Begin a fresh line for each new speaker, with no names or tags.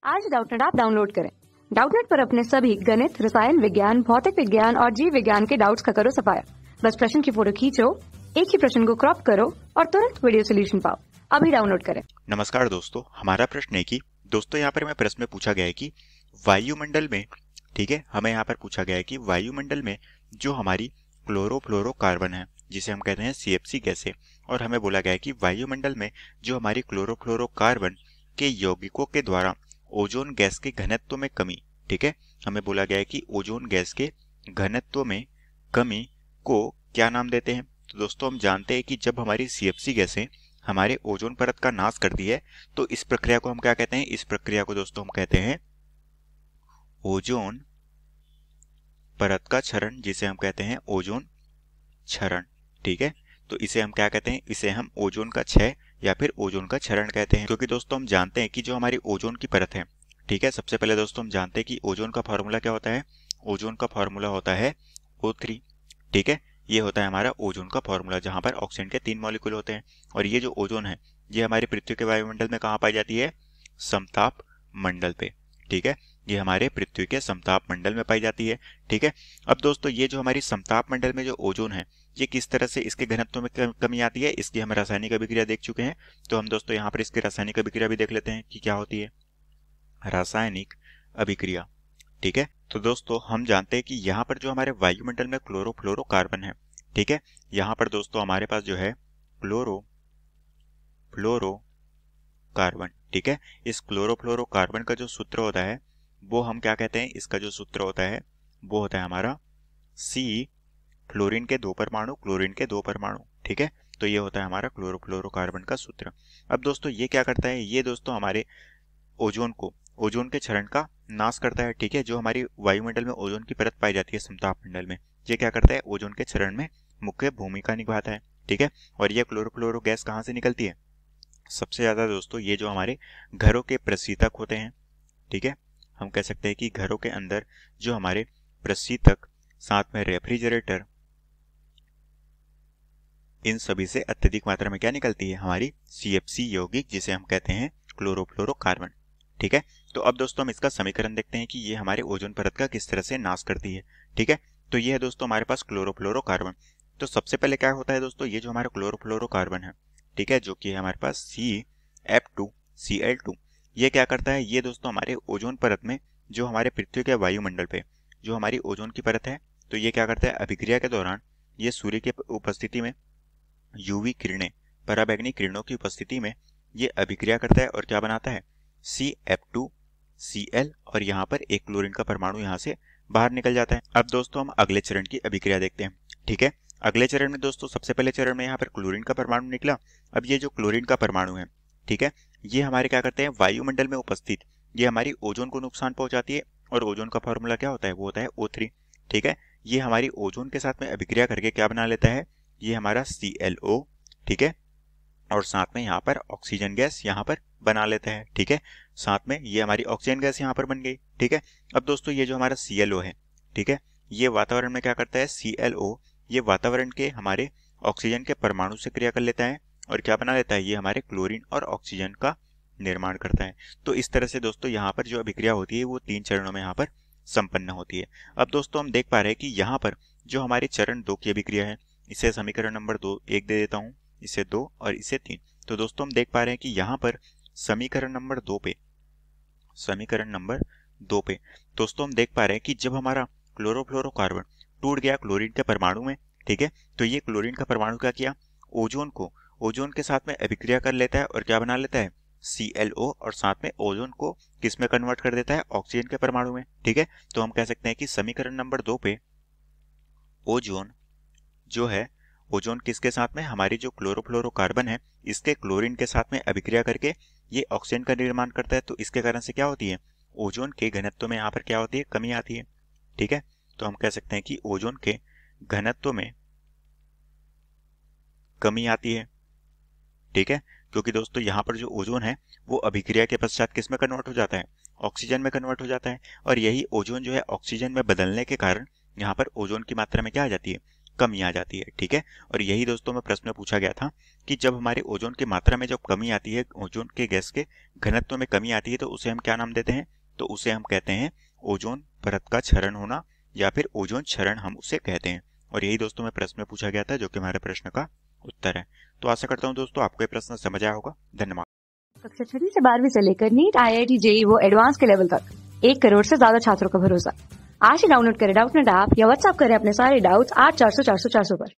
आज Doubtnut app download करें। Doubtnut पर अपने सभी गणित, रसायन विज्ञान, भौतिक विज्ञान और जीव विज्ञान के डाउट्स का करो सफाया। बस प्रश्न की फोटो खींचो, एक ही प्रश्न को क्रॉप करो और तुरंत वीडियो सोल्यूशन पाओ। अभी डाउनलोड करें।
नमस्कार दोस्तों, हमारा प्रश्न है कि दोस्तों यहाँ पर हमें प्रश्न में पूछा गया है कि वायुमंडल में, ठीक है, हमें यहाँ पर पूछा गया है कि वायुमंडल में जो हमारी क्लोरोफ्लोरोकार्बन है जिसे हम कहते हैं CFC गैस है, और हमें बोला गया है कि वायुमंडल में जो हमारी क्लोरोफ्लोरोकार्बन के यौगिकों के द्वारा ओजोन गैस के घनत्व में कमी, ठीक है, हमें बोला गया है कि ओजोन गैस के घनत्व में कमी को क्या नाम देते हैं। तो दोस्तों हम जानते हैं कि जब हमारी CFC गैसें हमारे ओजोन परत का नाश करती है तो इस प्रक्रिया को हम क्या कहते हैं। इस प्रक्रिया को दोस्तों हम कहते हैं ओजोन परत का क्षरण, जिसे हम कहते हैं ओजोन क्षरण, ठीक है। तो इसे हम क्या कहते हैं, इसे हम ओजोन का क्षय या फिर ओजोन का क्षरण कहते हैं। क्योंकि दोस्तों हम जानते हैं कि जो हमारी ओजोन की परत है, ठीक है, सबसे पहले दोस्तों हम जानते हैं कि ओजोन का फॉर्मूला क्या होता है। ओजोन का फॉर्मूला होता है O3, ठीक है, ये होता है हमारा ओजोन का फॉर्मूला, जहां पर ऑक्सीजन के 3 मॉलिक्यूल होते हैं। और ये जो ओजोन है ये हमारी पृथ्वी के वायुमंडल में कहाँ पाई जाती है, समताप मंडल पे, ठीक है, ये हमारे पृथ्वी के समताप मंडल में पाई जाती है, ठीक है। अब दोस्तों ये जो हमारी समताप मंडल में जो ओजोन है ये किस तरह से इसके घनत्व में कमी आती है, इसकी हम रासायनिक अभिक्रिया देख चुके हैं। तो हम दोस्तों यहाँ पर इसकी रासायनिक अभिक्रिया भी देख लेते हैं कि क्या होती है रासायनिक अभिक्रिया, ठीक है। तो दोस्तों हम जानते हैं कि यहाँ पर जो हमारे वायुमंडल में क्लोरोफ्लोरोकार्बन है, ठीक है, यहाँ पर दोस्तों हमारे पास जो है क्लोरोफ्लोरोकार्बन, ठीक है। इस क्लोरोफ्लोरोकार्बन का जो सूत्र होता है वो हम क्या कहते हैं, इसका जो सूत्र होता है वो होता है हमारा C, फ्लोरीन के 2 परमाणु, क्लोरीन के 2 परमाणु, ठीक है। तो ये होता है हमारा क्लोरोफ्लोरोकार्बन का सूत्र। अब दोस्तों ये क्या करता है, ये दोस्तों हमारे ओजोन को, ओजोन के क्षरण का नाश करता है, ठीक है। जो हमारी वायुमंडल में ओजोन की परत पाई जाती है समताप मंडल में, ये क्या करता है, ओजोन के क्षरण में मुख्य भूमिका निभाता है, ठीक है। और ये क्लोरोफ्लोरो गैस कहाँ से निकलती है, सबसे ज्यादा दोस्तों ये जो हमारे घरों के प्रशीतक होते हैं, ठीक है, हम कह सकते हैं कि घरों के अंदर जो हमारे प्रशीतक, साथ में रेफ्रिजरेटर, इन सभी से अत्यधिक मात्रा में क्या निकलती है, हमारी CFC यौगिक, जिसे हम कहते हैं क्लोरोफ्लोरोकार्बन, ठीक है। तो अब दोस्तों हम इसका समीकरण देखते हैं कि ये हमारे ओजोन परत का किस तरह से नाश करती है, ठीक है। तो ये है दोस्तों हमारे पास क्लोरोफ्लोरोकार्बन। तो सबसे पहले क्या होता है दोस्तों, ये जो हमारा क्लोरोफ्लोरोकार्बन है, ठीक है, जो कि है हमारे पास CF2Cl2, ये क्या करता है, ये दोस्तों हमारे ओजोन परत में, जो हमारे पृथ्वी के वायुमंडल पे जो हमारी ओजोन की परत है, तो ये क्या करता है, अभिक्रिया के दौरान ये सूर्य की उपस्थिति में, UV किरणें, पराबैंगनी किरणों की उपस्थिति में ये अभिक्रिया करता है और क्या बनाता है, CF2Cl, और यहाँ पर एक क्लोरीन का परमाणु यहाँ से बाहर निकल जाता है। अब दोस्तों हम अगले चरण की अभिक्रिया देखते हैं, ठीक है। अगले चरण में दोस्तों सबसे पहले चरण में यहाँ पर क्लोरीन का परमाणु निकला। अब ये जो क्लोरीन का परमाणु है, ठीक है, ये हमारे क्या करते हैं, वायुमंडल में उपस्थित ये हमारी ओजोन को नुकसान पहुंचाती है। और ओजोन का फॉर्मूला क्या होता है, वो होता है O3, ठीक है। ये हमारी ओजोन के साथ में अभिक्रिया करके क्या बना लेता है, ये हमारा ClO, ठीक है, और साथ में यहाँ पर ऑक्सीजन गैस यहाँ पर बना लेता है, ठीक है। साथ में ये हमारी ऑक्सीजन गैस यहाँ पर बन गई, ठीक है। अब दोस्तों ये जो हमारा ClO है, ठीक है, ये वातावरण में क्या करता है, ClO ये वातावरण के हमारे ऑक्सीजन के परमाणु से क्रिया कर लेता है और क्या बना लेता है, ये हमारे क्लोरीन और ऑक्सीजन का निर्माण करता है। तो इस तरह से दोस्तों यहाँ पर जो अभिक्रिया होती है वो 3 चरणों में यहाँ पर संपन्न होती है। अब दोस्तों हम देख पा रहे हैं कि यहाँ पर जो हमारे चरण 2 की अभिक्रिया है, इसे समीकरण नंबर 1 दे देता हूँ, इसे 2 और इसे 3। तो दोस्तों हम देख पा रहे हैं कि यहाँ पर समीकरण नंबर 2 पे दोस्तों हम देख पा रहे हैं कि जब हमारा क्लोरोफ्लोरोकार्बन टूट गया क्लोरीन के परमाणु में, ठीक है, तो ये क्लोरीन का परमाणु क्या किया, ओजोन के साथ में अभिक्रिया कर लेता है और क्या बना लेता है, ClO, और साथ में ओजोन को किस में कन्वर्ट कर देता है, ऑक्सीजन के परमाणु में, ठीक है। तो हम कह सकते हैं कि समीकरण नंबर 2 पे ओजोन जो है, ओजोन किसके साथ में, हमारी जो क्लोरोफ्लोरोकार्बन है इसके क्लोरीन के साथ में अभिक्रिया करके ये ऑक्सीजन का निर्माण करता है। तो इसके कारण से क्या होती है, ओजोन के घनत्व में यहाँ पर क्या होती है, कमी आती है, ठीक है। तो हम कह सकते हैं कि ओजोन के घनत्व में कमी आती है, ठीक है, क्योंकि दोस्तों यहाँ पर जो ओजोन है वो अभिक्रिया के पश्चात किस में कन्वर्ट हो जाता है, ऑक्सीजन में कन्वर्ट हो जाता है। और यही ओजोन जो है ऑक्सीजन में बदलने के कारण यहाँ पर ओजोन की मात्रा में क्या आ जाती है, कमी आ जाती है। ठीक है, और यही दोस्तों में प्रश्न में पूछा गया था कि जब हमारे ओजोन की मात्रा में जब कमी आती है, ओजोन के गैस के घनत्व में कमी आती है, तो उसे हम क्या नाम देते हैं? तो उसे हम कहते हैं ओजोन परत का क्षरण होना, या फिर ओजोन क्षरण हम उसे कहते हैं। और यही दोस्तों में प्रश्न में पूछा गया था, जो कि हमारे प्रश्न का उत्तर है। तो आशा करता हूँ दोस्तों आपको ये प्रश्न समझ आया होगा। धन्यवाद।
कक्षा 6वीं से 12वीं से लेकर नीट, IIT, JEE वो एडवांस के लेवल तक 1 करोड़ से ज्यादा छात्रों का भरोसा। आज ही डाउनलोड करें डाउटनेट ऐप या व्हाट्सएप करें अपने सारे डाउट्स 8400 400 400 पर।